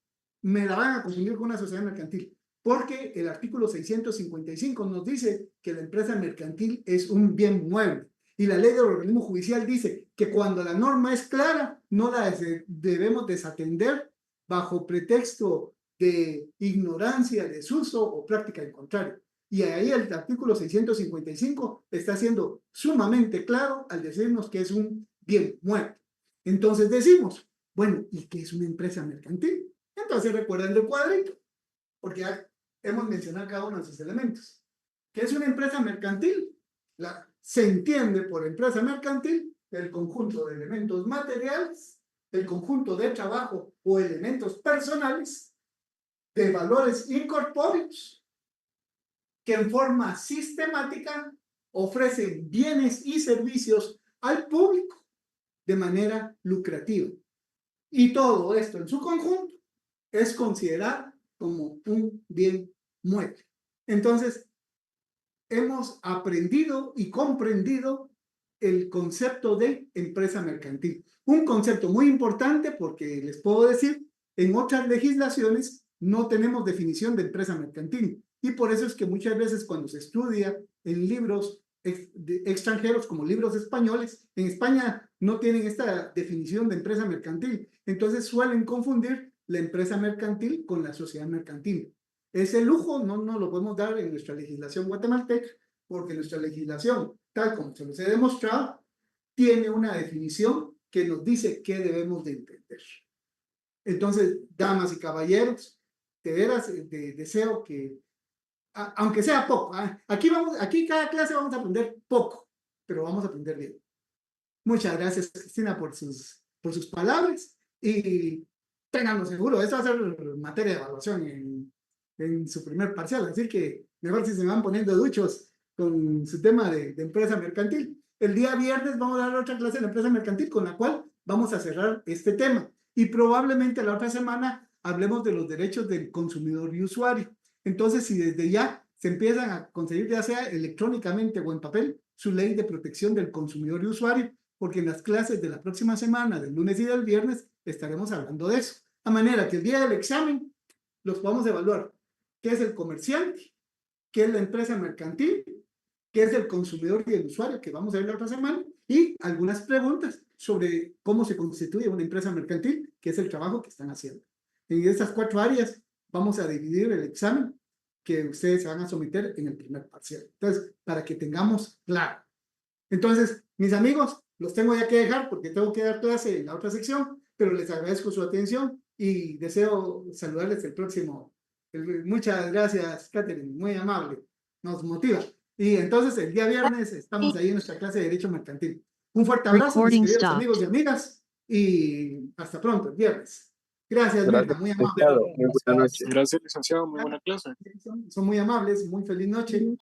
me la van a confundir con una sociedad mercantil, porque el artículo 655 nos dice que la empresa mercantil es un bien mueble. Y la ley del organismo judicial dice que cuando la norma es clara, no la debemos desatender bajo pretexto de ignorancia, desuso o práctica en contrario. Y ahí el artículo 655 está siendo sumamente claro al decirnos que es un bien mueble. Entonces decimos, bueno, ¿y qué es una empresa mercantil? Entonces recuerden el cuadrito, porque ya hemos mencionado cada uno de sus elementos. ¿Qué es una empresa mercantil? Se entiende por empresa mercantil el conjunto de elementos materiales, el conjunto de trabajo o elementos personales, de valores incorpóreos, que en forma sistemática ofrecen bienes y servicios al público de manera lucrativa. Y todo esto en su conjunto es considerado como un bien mueble. Entonces, hemos aprendido y comprendido el concepto de empresa mercantil. Un concepto muy importante porque les puedo decir, en otras legislaciones no tenemos definición de empresa mercantil. Y por eso es que muchas veces cuando se estudia en libros extranjeros como libros españoles, en España no tienen esta definición de empresa mercantil. Entonces suelen confundir la empresa mercantil con la sociedad mercantil. Ese lujo no lo podemos dar en nuestra legislación guatemalteca, porque nuestra legislación, tal como se los he demostrado, tiene una definición que nos dice qué debemos de entender. Entonces, damas y caballeros, de veras deseo que, aunque sea poco, aquí cada clase vamos a aprender poco, pero vamos a aprender bien. Muchas gracias, Cristina, por sus palabras y ténganlo seguro, esto va a ser materia de evaluación en su primer parcial, así que mejor si se van poniendo duchos con su tema de empresa mercantil. El día viernes vamos a dar otra clase de empresa mercantil con la cual vamos a cerrar este tema y probablemente la otra semana hablemos de los derechos del consumidor y usuario. Entonces, si desde ya se empiezan a conseguir, ya sea electrónicamente o en papel, su ley de protección del consumidor y usuario, porque en las clases de la próxima semana, del lunes y del viernes, estaremos hablando de eso. A manera que el día del examen los podamos evaluar. ¿Qué es el comerciante? ¿Qué es la empresa mercantil? ¿Qué es el consumidor y el usuario? Que vamos a ver la otra semana. Y algunas preguntas sobre cómo se constituye una empresa mercantil, que es el trabajo que están haciendo. En estas 4 áreas vamos a dividir el examen que ustedes se van a someter en el primer parcial. Entonces, para que tengamos claro. Entonces, mis amigos, los tengo ya que dejar porque tengo que dar clase en la otra sección, pero les agradezco su atención y deseo saludarles el próximo. Muchas gracias, Catherine, muy amable, nos motiva. Y entonces el día viernes estamos ahí en nuestra clase de Derecho Mercantil. Un fuerte abrazo, mis queridos amigos y amigas, y hasta pronto, el viernes. Gracias, Mirna, muy amable. Muy buenas noches. Gracias, licenciado, muy buena clase. Son muy amables, muy feliz noche.